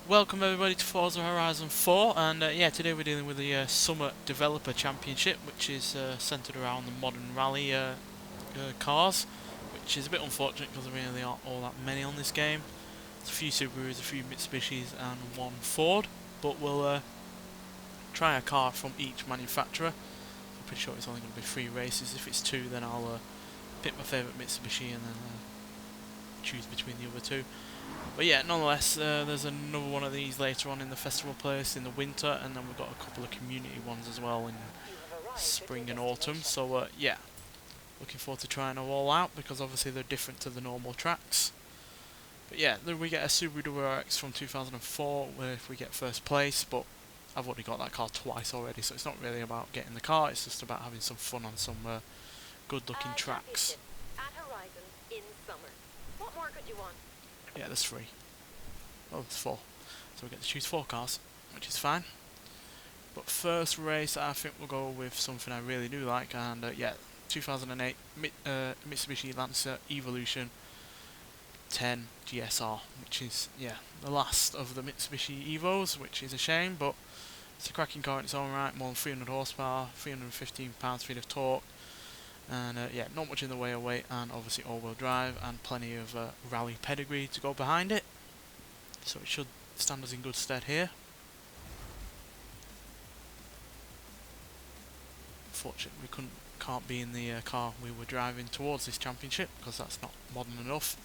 Welcome everybody to Forza Horizon 4, and yeah, today we're dealing with the Summer Developer Championship, which is centred around the modern rally cars, which is a bit unfortunate because there really aren't all that many on this game. There's a few Subarus, a few Mitsubishis and one Ford, but we'll try a car from each manufacturer. I'm pretty sure it's only going to be 3 races. If it's 2, then I'll pick my favourite Mitsubishi and then choose between the other 2. But yeah, nonetheless, there's another one of these later on in the festival place in the winter, and then we've got a couple of community ones as well in spring and autumn. So yeah, looking forward to trying them all out because obviously they're different to the normal tracks. But yeah, then we get a Subaru WRX from 2004 where if we get first place, but I've already got that car twice already, so it's not really about getting the car, it's just about having some fun on some good looking tracks. At Horizon in summer. What more could you want? Yeah, there's 3. Oh, there's 4. So we get to choose 4 cars, which is fine. But first race, I think we'll go with something I really do like, and yeah, 2008 Mitsubishi Lancer Evolution 10 GSR, which is, yeah, the last of the Mitsubishi Evos, which is a shame, but it's a cracking car in its own right, more than 300 horsepower, 315 pound-feet of torque, and yeah, not much in the way of weight, and obviously all-wheel drive, and plenty of rally pedigree to go behind it, so it should stand us in good stead here. Unfortunately, we can't be in the car we were driving towards this championship because that's not modern enough,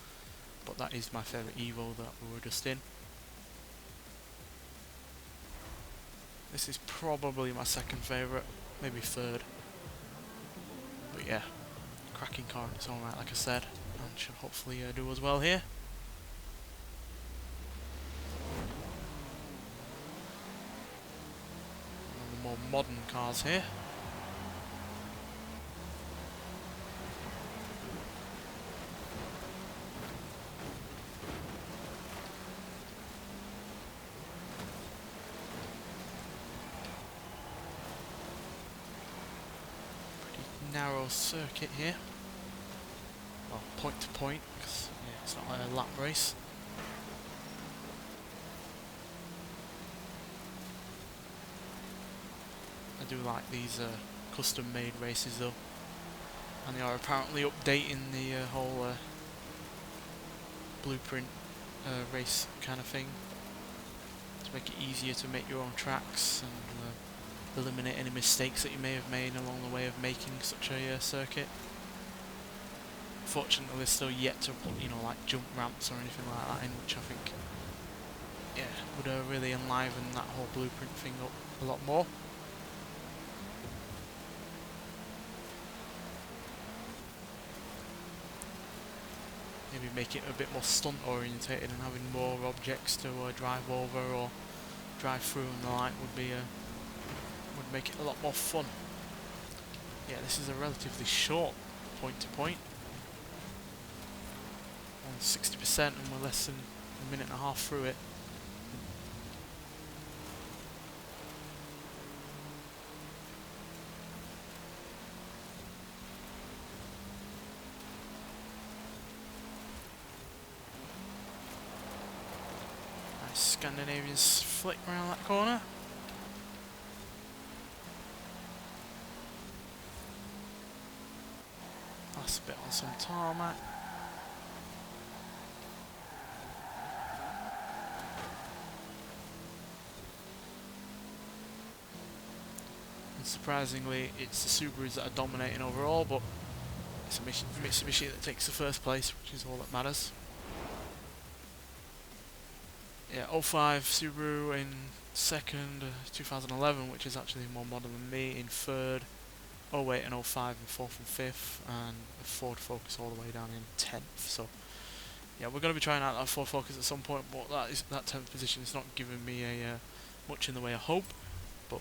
but that is my favourite Evo that we were just in. This is probably my second favourite, maybe third. But yeah, cracking car in its own right, like I said, and should hopefully do as well here. One of the more modern cars here. Narrow circuit here, well, point to point, because yeah, it's not like a lap race. I do like these custom made races though, and they are apparently updating the whole blueprint race kind of thing to make it easier to make your own tracks and eliminate any mistakes that you may have made along the way of making such a circuit. Fortunately, they're still yet to put, you know, like jump ramps or anything like that in, which I think, yeah, would really enliven that whole blueprint thing up a lot more. Maybe make it a bit more stunt orientated and having more objects to drive over or drive through and the like would be would make it a lot more fun. Yeah, this is a relatively short point to point. On 60% and we're less than a minute and a half through it. Nice Scandinavian flick around that corner. Last bit on some tarmac. And surprisingly, it's the Subarus that are dominating overall, but it's a Mitsubishi that takes the first place, which is all that matters. Yeah, 05 Subaru in second, 2011, which is actually more modern than me, in third. 08 and 05 in 4th and 5th, and a Ford Focus all the way down in 10th. So yeah, we're going to be trying out that Ford Focus at some point, but that 10th position is not giving me a much in the way of hope, but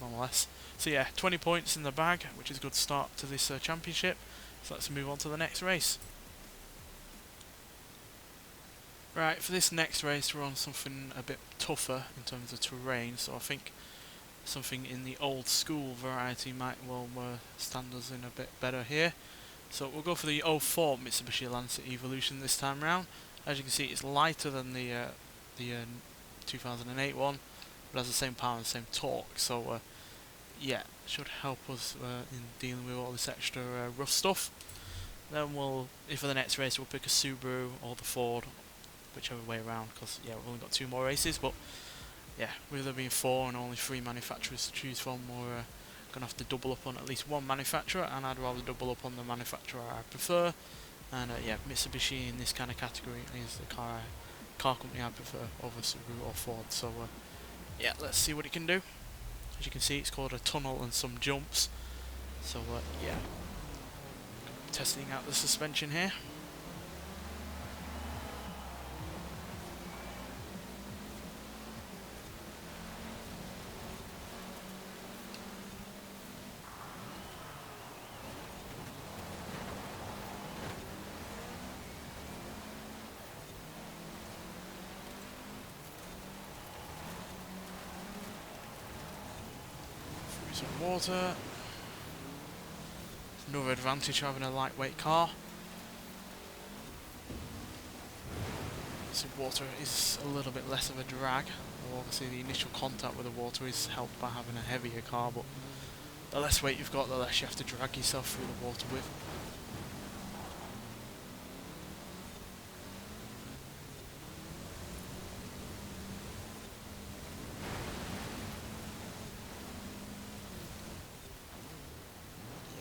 nonetheless. So yeah, 20 points in the bag, which is a good start to this championship. So let's move on to the next race. Right, for this next race we're on something a bit tougher in terms of terrain, so I think something in the old school variety might well stand us in a bit better here. So we'll go for the 04 Mitsubishi Lancer Evolution this time round. As you can see, it's lighter than the 2008 one, but has the same power and the same torque. So yeah, should help us in dealing with all this extra rough stuff. Then we'll, if for the next race, we'll pick a Subaru or the Ford, whichever way around. Because yeah, we've only got 2 more races, but yeah, with there being 4 and only 3 manufacturers to choose from, we're gonna have to double up on at least one manufacturer, and I'd rather double up on the manufacturer I prefer. And yeah, Mitsubishi in this kind of category is the car company I prefer over Subaru or Ford. So yeah, let's see what it can do. As you can see, it's called a tunnel and some jumps. So yeah, testing out the suspension here. Some water. Another advantage of having a lightweight car. So water is a little bit less of a drag. Well, obviously the initial contact with the water is helped by having a heavier car, but the less weight you've got, the less you have to drag yourself through the water with.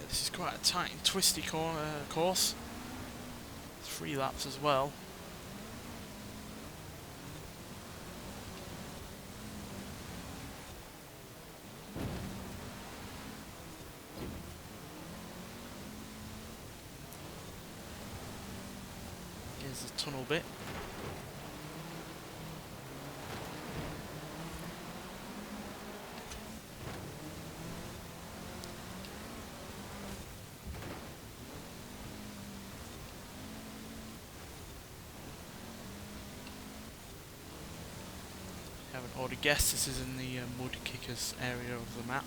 This is quite a tight and twisty course. 3 laps as well. Here's the tunnel bit. Haven't already guessed, this is in the mud kickers area of the map.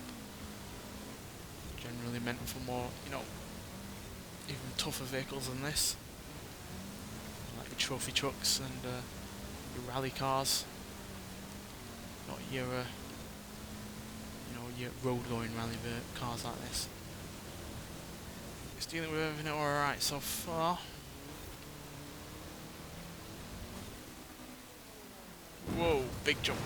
Generally meant for more, you know, even tougher vehicles than this, like your trophy trucks and your rally cars, not your, you know, your road-going rally cars like this. It's dealing with everything alright so far. Whoa, big jump.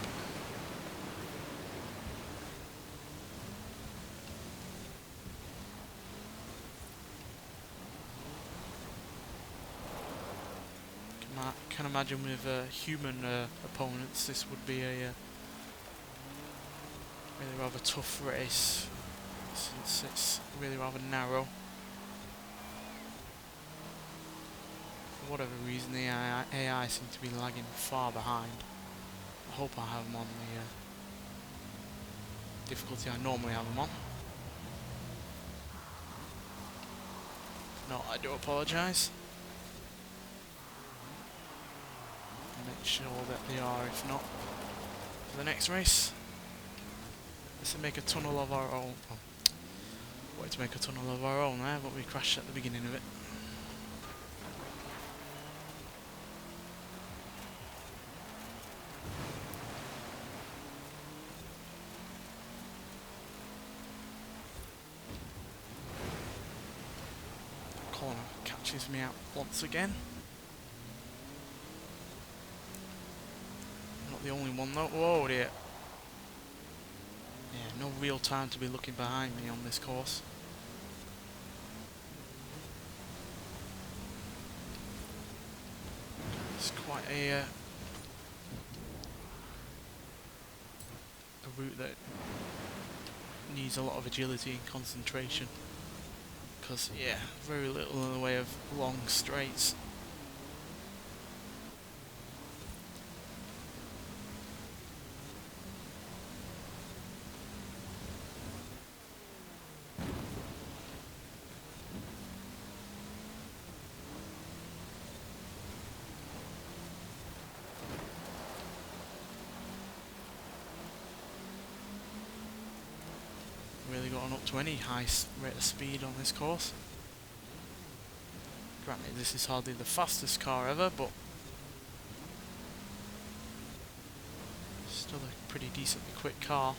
Can imagine with human opponents this would be a really rather tough race, since it's really rather narrow. For whatever reason the AI seem to be lagging far behind. I hope I have them on the difficulty I normally have them on. If not, I do apologise. Make sure that they are, if not, for the next race. Let's make a tunnel of our own. Oh, wanted to make a tunnel of our own there, but we crashed at the beginning of it. Corner catches me out once again. Not the only one though. Whoa dear. Yeah, no real time to be looking behind me on this course. It's quite a route that needs a lot of agility and concentration. Because, yeah, very little in the way of long straights. Really gotten up to any high rate of speed on this course. Granted, this is hardly the fastest car ever, but Still a pretty decently quick car.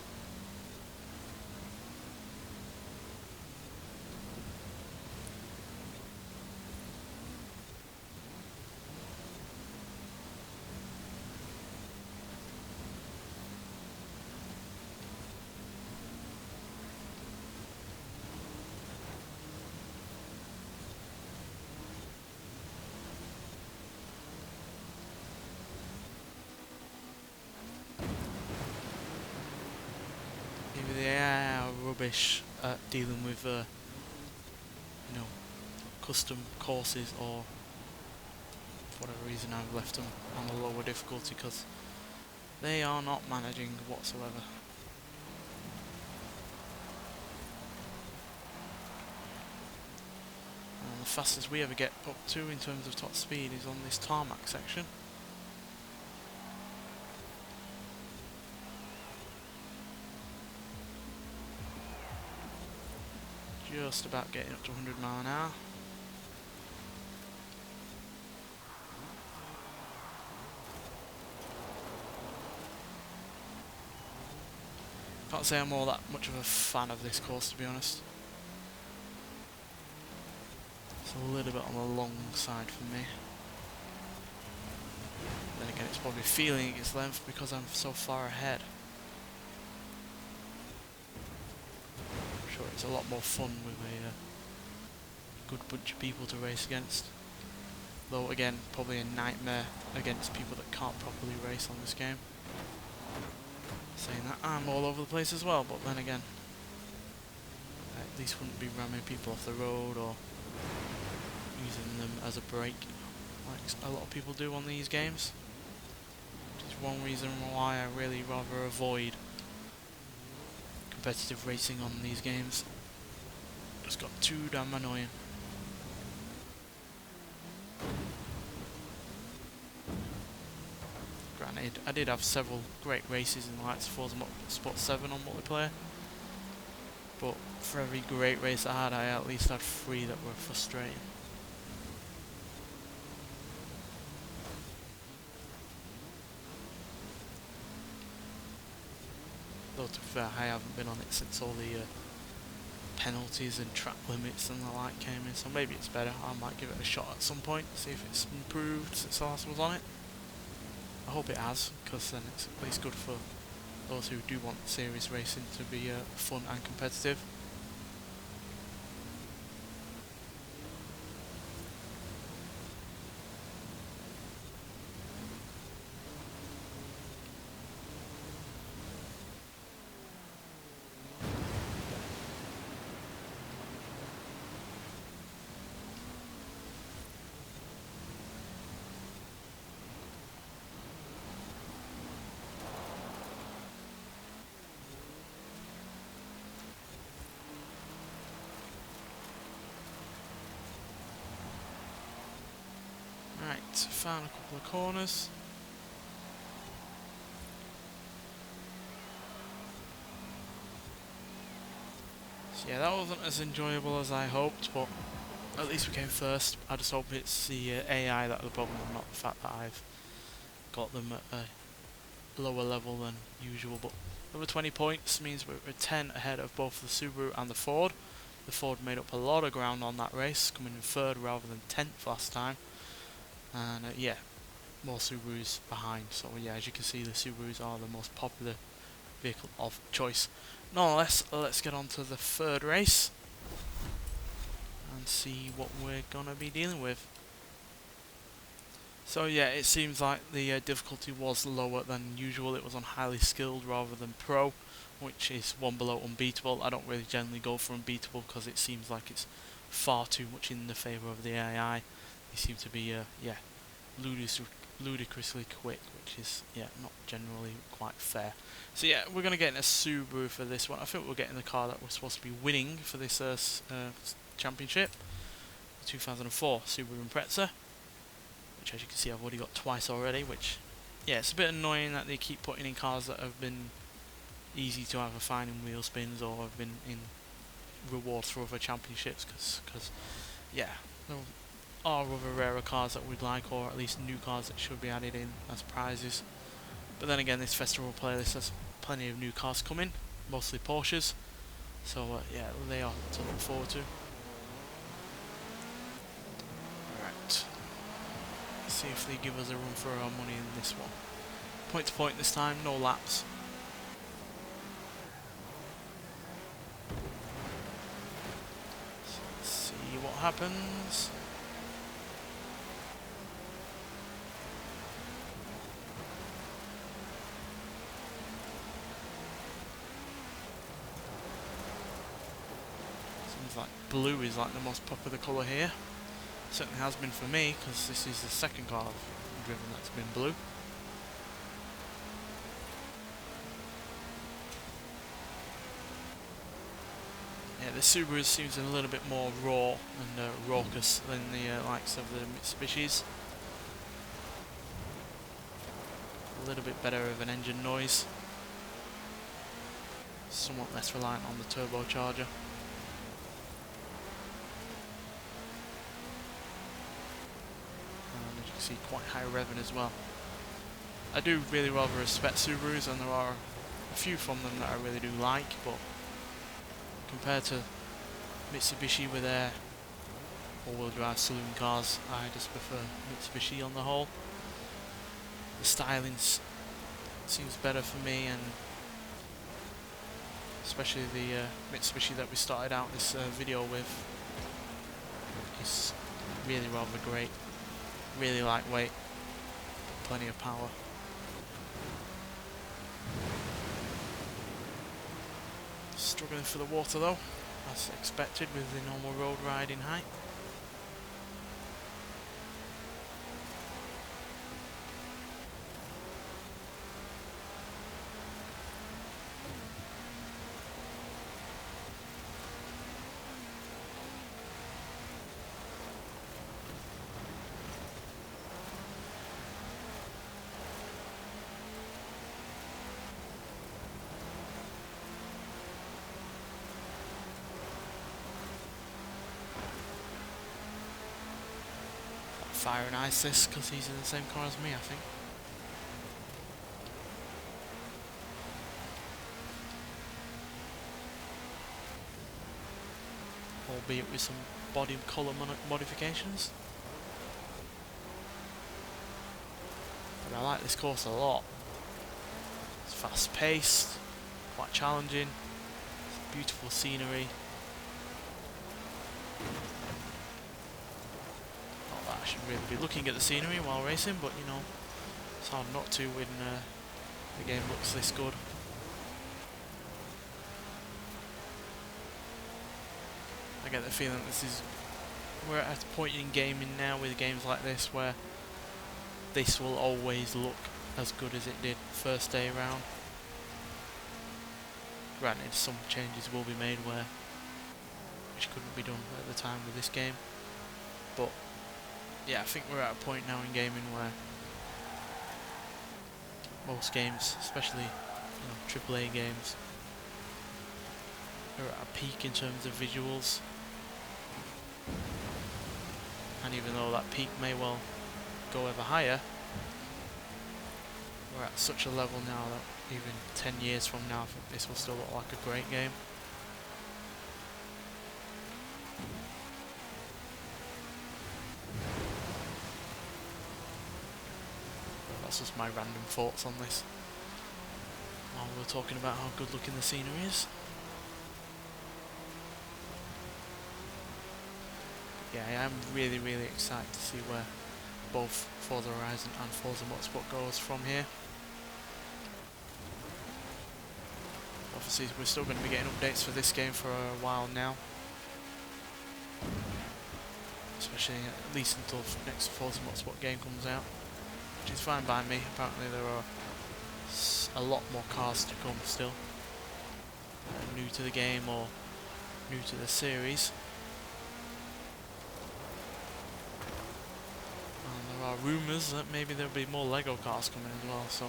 Maybe the AI are rubbish at dealing with, you know, custom courses, or for whatever reason I've left them on a lower difficulty, because they are not managing whatsoever. And the fastest we ever get up to in terms of top speed is on this tarmac section. Just about getting up to 100 mile an hour. Can't say I'm all that much of a fan of this course, to be honest. It's a little bit on the long side for me. Then again, it's probably feeling its length because I'm so far ahead. I'm sure it's a lot more fun with a good bunch of people to race against. Though again, probably a nightmare against people that can't properly race on this game. Saying that, I'm all over the place as well, but then again, I at least wouldn't be ramming people off the road or using them as a brake like a lot of people do on these games. Which is one reason why I really rather avoid competitive racing on these games. Just got too damn annoying. Granted, I did have several great races in the likes of Forza Motorsport 7 on multiplayer, but for every great race I had, I at least had 3 that were frustrating. Though to be fair, I haven't been on it since all the penalties and track limits and the like came in, so maybe it's better. I might give it a shot at some point, see if it's improved since the last was on it. I hope it has, because then it's at least good for those who do want series racing to be fun and competitive. Right, found a couple of corners. So yeah, that wasn't as enjoyable as I hoped, but at least we came first. I just hope it's the AI that are the problem, and not the fact that I've got them at a lower level than usual. But another 20 points means we're 10 ahead of both the Subaru and the Ford. The Ford made up a lot of ground on that race, coming in 3rd rather than 10th last time. And yeah, more Subarus behind. So yeah, as you can see, the Subarus are the most popular vehicle of choice. Nonetheless, let's get on to the 3rd race and see what we're gonna be dealing with. So yeah, it seems like the difficulty was lower than usual. It was on highly skilled rather than pro, which is one below unbeatable. I don't really generally go for unbeatable because it seems like it's far too much in the favour of the AI. They seem to be yeah, ludicrously quick, which is yeah, not generally quite fair. So yeah, we're gonna get in a Subaru for this one. I think we're getting the car that we're supposed to be winning for this championship, the 2004 Subaru Impreza, which as you can see I've already got twice already, which yeah, it's a bit annoying that they keep putting in cars that have been easy to either find in wheel spins or have been in rewards for other championships, because yeah, there are other rarer cars that we'd like, or at least new cars that should be added in as prizes. But then again, this festival playlist has plenty of new cars coming, mostly Porsches. So yeah, they are to look forward to. Right. See if they give us a run for our money in this one. Point to point this time, no laps. So let's see what happens. Seems like blue is like the most popular colour here. Certainly has been for me, because this is the second car I've driven that's been blue. Yeah, the Subaru seems a little bit more raw and raucous than the likes of the Mitsubishis. A little bit better of an engine noise. Somewhat less reliant on the turbocharger. And as you can see, quite high revving as well. I do really rather respect Subarus, and there are a few from them that I really do like, but compared to Mitsubishi with their all-wheel drive saloon cars, I just prefer Mitsubishi on the whole. The styling seems better for me, and especially the Mitsubishi that we started out this video with is really rather great, really lightweight, plenty of power. Struggling for the water though, as expected with the normal road riding height. Fire and Ice this, because he's in the same car as me, I think. Albeit with some body colour modifications. But I like this course a lot. It's fast paced, quite challenging, it's beautiful scenery. I should really be looking at the scenery while racing, but you know, it's hard not to when the game looks this good. I get the feeling we're at a point in gaming now with games like this where this will always look as good as it did first day round. Granted, some changes will be made which couldn't be done at the time with this game, but yeah, I think we're at a point now in gaming where most games, especially AAA games, are at a peak in terms of visuals. And even though that peak may well go ever higher, we're at such a level now that even 10 years from now, I think this will still look like a great game. That's just my random thoughts on this while we're talking about how good looking the scenery is. Yeah, I am really excited to see where both Forza Horizon and Forza Motorsport goes from here. Obviously we're still going to be getting updates for this game for a while now, especially at least until next Forza Motorsport game comes out, which is fine by me. Apparently there are a lot more cars to come still, new to the game or new to the series. And there are rumours that maybe there'll be more Lego cars coming as well, so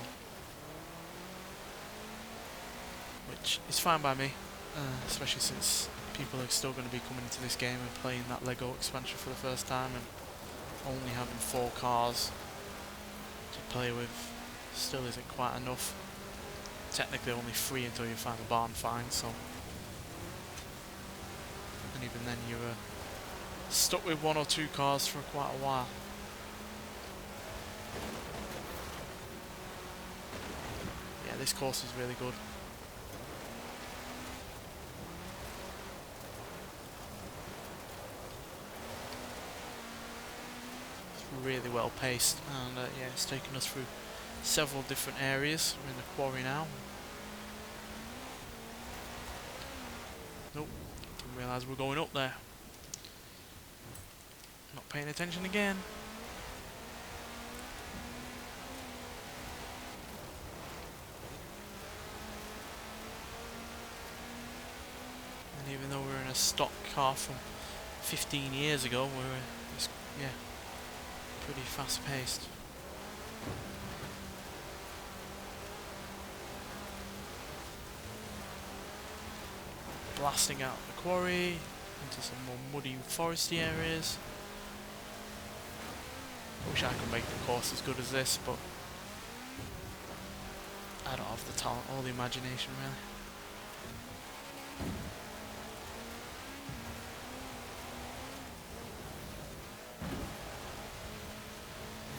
which is fine by me, especially since people are still going to be coming into this game and playing that Lego expansion for the first time and only having 4 cars to play with still isn't quite enough. Technically only 3 until you find the barn find, so... And even then you're stuck with 1 or 2 cars for quite a while. Yeah, this course is really good. It's really well paced, and yeah, it's taken us through several different areas. We're in the quarry now. Nope, didn't realise we're going up there. Not paying attention again. And even though we're in a stock car from 15 years ago, we're yeah, pretty fast paced. Blasting out the quarry into some more muddy foresty areas. Wish I could make the course as good as this, but I don't have the talent or the imagination really.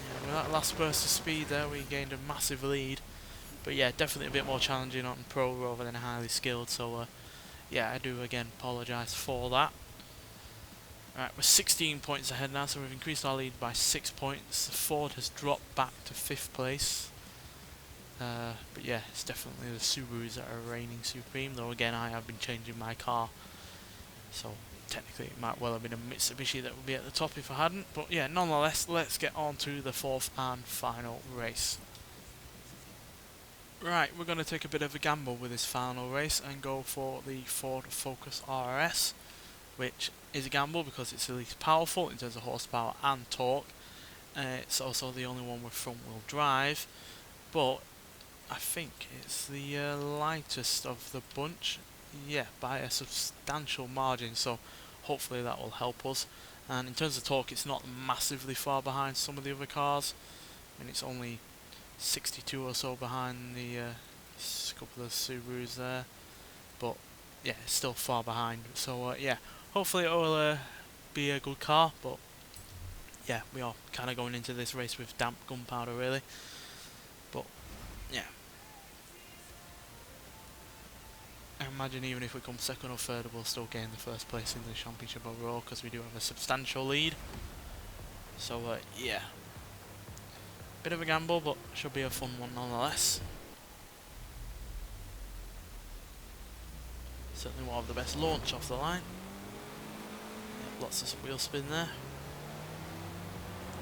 Yeah, with that last burst of speed there we gained a massive lead, but yeah, definitely a bit more challenging on pro rather than highly skilled, so yeah, I do again apologise for that. Alright, we're 16 points ahead now, so we've increased our lead by 6 points. Ford has dropped back to 5th place. But yeah, it's definitely the Subarus that are reigning supreme, though again I have been changing my car. So technically it might well have been a Mitsubishi that would be at the top if I hadn't. But yeah, nonetheless, let's get on to the 4th and final race. Right, we're going to take a bit of a gamble with this final race and go for the Ford Focus RS, which is a gamble because it's the least powerful in terms of horsepower and torque. It's also the only one with front wheel drive, but I think it's the lightest of the bunch, yeah, by a substantial margin, so hopefully that will help us. And in terms of torque, it's not massively far behind some of the other cars. I mean, it's only 62 or so behind the couple of Subarus there, but yeah, it's still far behind. So yeah, hopefully it will be a good car, but yeah, we are kind of going into this race with damp gunpowder really. But yeah, I imagine even if we come second or third, we'll still gain the first place in the championship overall because we do have a substantial lead. So yeah, bit of a gamble, but should be a fun one nonetheless. Certainly will have the best launch off the line. Lots of wheel spin there.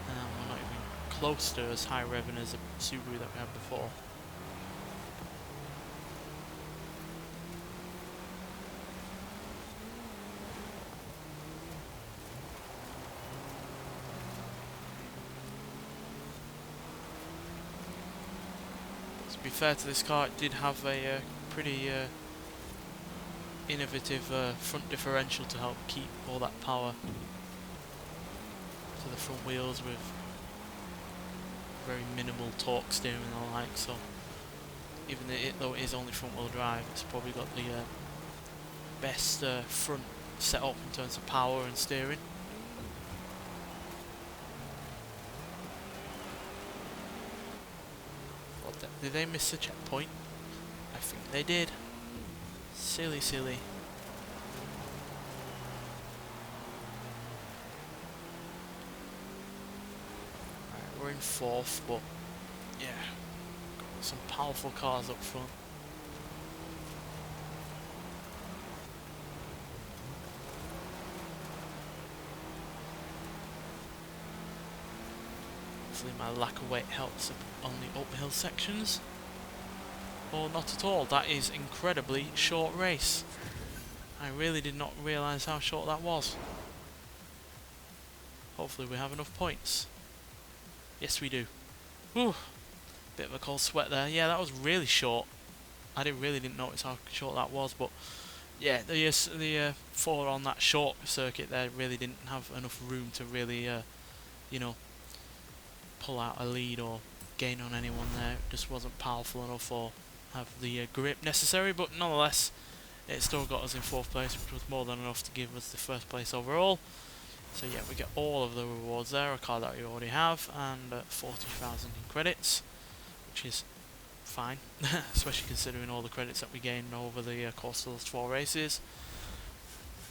And we're not even close to as high revving as the Subaru that we had before. But to be fair to this car, it did have a pretty innovative front differential to help keep all that power to the front wheels with very minimal torque steering and the like, so even though it is only front wheel drive, it's probably got the best front setup in terms of power and steering. Did they miss the checkpoint? I think they did. Silly, silly. Right, we're in 4th, but yeah, got some powerful cars up front. Hopefully my lack of weight helps on the uphill sections. Or not at all. That is incredibly short race. I really did not realise how short that was. Hopefully we have enough points. Yes, we do. Whew. Bit of a cold sweat there. Yeah, that was really short. I really didn't notice how short that was, but yeah, the 4 on that short circuit there really didn't have enough room to really, you know, pull out a lead or gain on anyone there. It just wasn't powerful enough or have the grip necessary, but nonetheless it still got us in 4th place, which was more than enough to give us the 1st place overall. So yeah, we get all of the rewards there, a car that we already have, and 40,000 in credits, which is fine, especially considering all the credits that we gained over the course of those 4 races.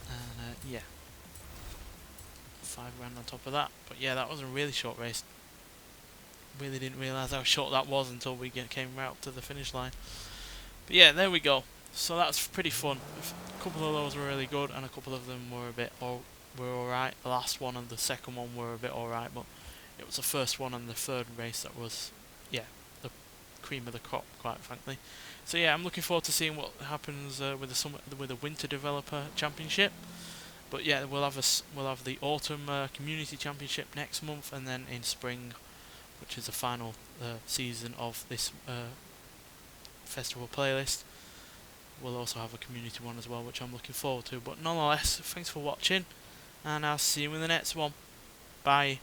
And yeah, 5 grand on top of that. But yeah, that was a really short race. Really didn't realise how short that was until we came right up to the finish line. But yeah, there we go. So that's pretty fun. A couple of those were really good, and a couple of them were a bit were alright. The last one and the second one were a bit alright, but it was the first one and the 3rd race that was, yeah, the cream of the crop, quite frankly. So yeah, I'm looking forward to seeing what happens with the Winter Developer Championship. But yeah, we'll have the Autumn Community Championship next month, and then in spring, which is the final season of this festival playlist, we'll also have a community one as well, which I'm looking forward to. But nonetheless, thanks for watching, and I'll see you in the next one. Bye.